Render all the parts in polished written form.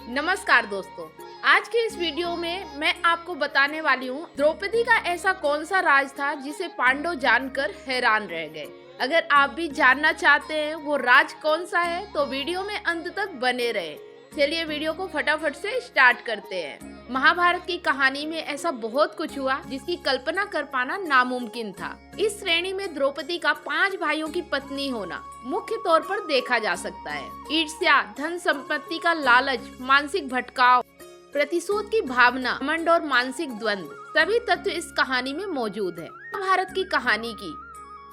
नमस्कार दोस्तों, आज के इस वीडियो में मैं आपको बताने वाली हूँ द्रौपदी का ऐसा कौन सा राज था जिसे पांडव जानकर हैरान रह गए। अगर आप भी जानना चाहते हैं वो राज कौन सा है तो वीडियो में अंत तक बने रहे। चलिए वीडियो को फटाफट से स्टार्ट करते हैं। महाभारत की कहानी में ऐसा बहुत कुछ हुआ जिसकी कल्पना कर पाना नामुमकिन था। इस श्रेणी में द्रौपदी का 5 भाइयों की पत्नी होना मुख्य तौर पर देखा जा सकता है। ईर्ष्या, धन संपत्ति का लालच, मानसिक भटकाव, प्रतिशोध की भावना, घमंड और मानसिक द्वंद्व, सभी तत्व इस कहानी में मौजूद है। महाभारत की कहानी की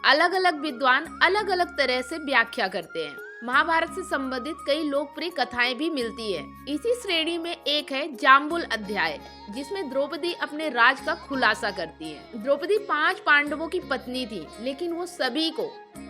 अलग अलग विद्वान अलग अलग तरह से व्याख्या करते हैं। महाभारत से संबंधित कई लोकप्रिय कथाएं भी मिलती है। इसी श्रेणी में एक है जाम्बुल अध्याय, जिसमें द्रौपदी अपने राज का खुलासा करती है। द्रौपदी 5 पांडवों की पत्नी थी, लेकिन वो सभी को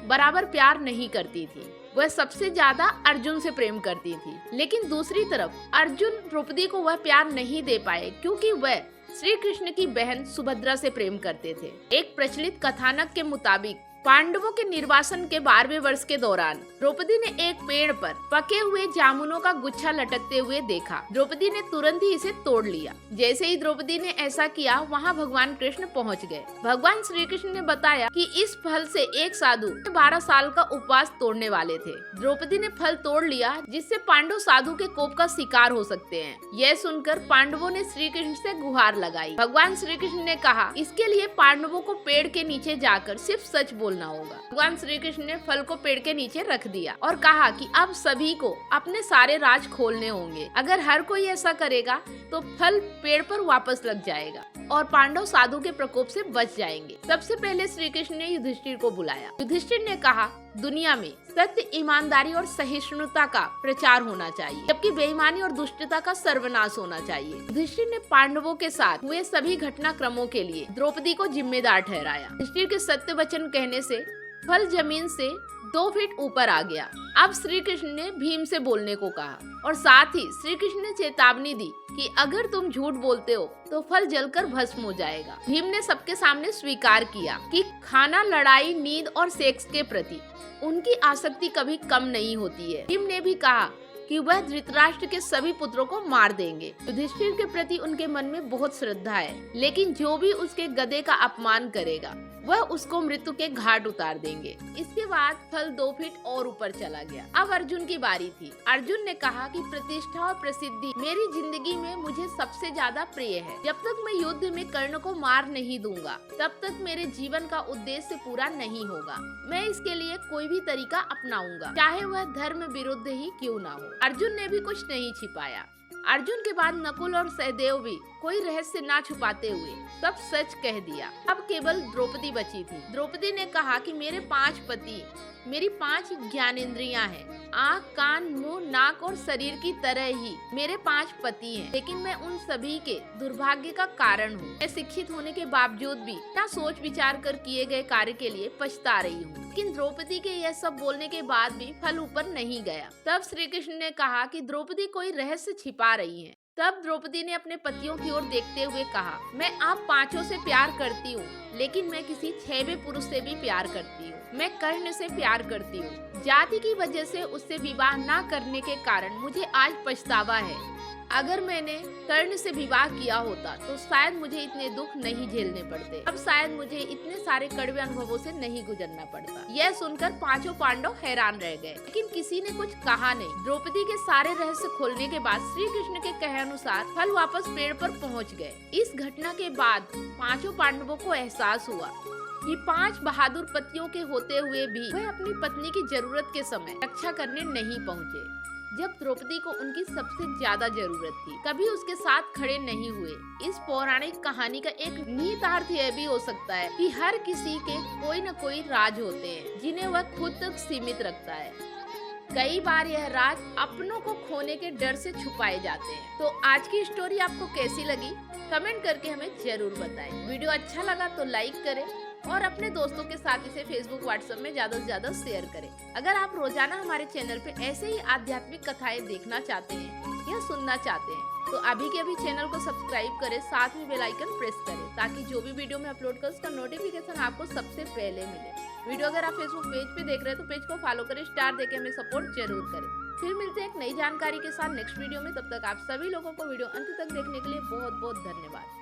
बराबर प्यार नहीं करती थी। वह सबसे ज्यादा अर्जुन से प्रेम करती थी, लेकिन दूसरी तरफ अर्जुन द्रौपदी को वह प्यार नहीं दे पाए क्योंकि वह श्री कृष्ण की बहन सुभद्रा से प्रेम करते थे। एक प्रचलित कथानक के मुताबिक पांडवों के निर्वासन के 12वें वर्ष के दौरान द्रौपदी ने एक पेड़ पर पके हुए जामुनों का गुच्छा लटकते हुए देखा। द्रौपदी ने तुरंत ही इसे तोड़ लिया। जैसे ही द्रौपदी ने ऐसा किया, वहां भगवान कृष्ण पहुंच गए। भगवान श्री कृष्ण ने बताया कि इस फल से एक साधु 12 साल का उपवास तोड़ने वाले थे। द्रौपदी ने फल तोड़ लिया, जिससे पांडव साधु के कोप का शिकार हो सकते हैं। यह सुनकर पांडवों ने श्री कृष्ण से गुहार लगाई। भगवान श्री कृष्ण ने कहा, इसके लिए पांडवों को पेड़ के नीचे जाकर सिर्फ सच बोलना होगा। भगवान श्री कृष्ण ने फल को पेड़ के नीचे रख दिया और कहा कि अब सभी को अपने सारे राज खोलने होंगे। अगर हर कोई ऐसा करेगा तो फल पेड़ पर वापस लग जाएगा और पांडव साधु के प्रकोप से बच जाएंगे। सबसे पहले श्री कृष्ण ने युधिष्ठिर को बुलाया। युधिष्ठिर ने कहा, दुनिया में सत्य, ईमानदारी और सहिष्णुता का प्रचार होना चाहिए, जबकि बेईमानी और दुष्टता का सर्वनाश होना चाहिए। युधिष्ठिर ने पांडवों के साथ हुए सभी घटनाक्रमों के लिए द्रौपदी को जिम्मेदार ठहराया। युधिष्ठिर के सत्य वचन कहने से फल जमीन से 2 फीट ऊपर आ गया। अब श्री कृष्ण ने भीम से बोलने को कहा और साथ ही श्री कृष्ण ने चेतावनी दी कि अगर तुम झूठ बोलते हो तो फल जलकर भस्म हो जाएगा। भीम ने सबके सामने स्वीकार किया कि खाना, लड़ाई, नींद और सेक्स के प्रति उनकी आसक्ति कभी कम नहीं होती है। भीम ने भी कहा कि वह धृतराष्ट्र के सभी पुत्रों को मार देंगे। युधिष्ठिर के प्रति उनके मन में बहुत श्रद्धा है, लेकिन जो भी उसके गधे का अपमान करेगा वह उसको मृत्यु के घाट उतार देंगे। इसके बाद फल 2 फीट और ऊपर चला गया। अब अर्जुन की बारी थी। अर्जुन ने कहा कि प्रतिष्ठा और प्रसिद्धि मेरी जिंदगी में मुझे सबसे ज्यादा प्रिय है। जब तक मैं युद्ध में कर्ण को मार नहीं दूंगा, तब तक मेरे जीवन का उद्देश्य पूरा नहीं होगा। मैं इसके लिए कोई भी तरीका अपनाऊंगा, चाहे वह धर्म विरुद्ध ही क्यों ना हो। अर्जुन ने भी कुछ नहीं छिपाया। अर्जुन के बाद नकुल और सहदेव भी कोई रहस्य ना छुपाते हुए सब सच कह दिया। अब केवल द्रौपदी बची थी। द्रौपदी ने कहा कि मेरे 5 पति मेरी 5 ज्ञानेंद्रियां हैं। आँख, कान, मुंह, नाक और शरीर की तरह ही मेरे 5 पति हैं, लेकिन मैं उन सभी के दुर्भाग्य का कारण हूँ। मैं शिक्षित होने के बावजूद भी ना सोच विचार कर किए गए कार्य के लिए पछता रही हूँ। लेकिन द्रौपदी के यह सब बोलने के बाद भी फल ऊपर नहीं गया। तब श्री कृष्ण ने कहा कि द्रौपदी कोई रहस्य छिपा रही है। तब द्रौपदी ने अपने पतियों की ओर देखते हुए कहा, मैं आप 5 से प्यार करती हूँ, लेकिन मैं किसी 6वें पुरुष से भी प्यार करती हूँ। मैं कर्ण से प्यार करती हूँ। जाति की वजह से उससे विवाह न करने के कारण मुझे आज पछतावा है। अगर मैंने कर्ण से विवाह किया होता तो शायद मुझे इतने दुख नहीं झेलने पड़ते। अब शायद मुझे इतने सारे कड़वे अनुभवों से नहीं गुजरना पड़ता। यह सुनकर 5 पांडव हैरान रह गए, लेकिन किसी ने कुछ कहा नहीं। द्रौपदी के सारे रहस्य खोलने के बाद श्री कृष्ण के कहे अनुसार फल वापस पेड़ पर पहुंच गए। इस घटना के बाद 5 पांडवों को एहसास हुआ कि 5 बहादुर पतियों के होते हुए भी वह अपनी पत्नी की जरूरत के समय रक्षा करने नहीं पहुँचे। जब द्रौपदी को उनकी सबसे ज्यादा जरूरत थी, कभी उसके साथ खड़े नहीं हुए। इस पौराणिक कहानी का एक निहितार्थ यह भी हो सकता है कि हर किसी के कोई न कोई राज होते हैं जिन्हें वह खुद तक सीमित रखता है। कई बार यह राज अपनों को खोने के डर से छुपाए जाते हैं। तो आज की स्टोरी आपको कैसी लगी, कमेंट करके हमें जरूर बताएं। वीडियो अच्छा लगा तो लाइक करें और अपने दोस्तों के साथ इसे फेसबुक, व्हाट्सएप में ज्यादा से ज्यादा शेयर करें। अगर आप रोजाना हमारे चैनल पे ऐसे ही आध्यात्मिक कथाएं देखना चाहते हैं या सुनना चाहते हैं तो अभी के अभी चैनल को सब्सक्राइब करें, साथ में बेल आइकन प्रेस करें ताकि जो भी वीडियो मैं अपलोड करूं उसका नोटिफिकेशन आपको सबसे पहले मिले। वीडियो अगर आप फेसबुक पेज पे देख रहे हैं तो पेज को फॉलो करें, स्टार देके हमें सपोर्ट जरूर करें। फिर मिलते हैं एक नई जानकारी के साथ नेक्स्ट वीडियो में। तब तक आप सभी लोगों को वीडियो अंत तक देखने के लिए बहुत बहुत धन्यवाद।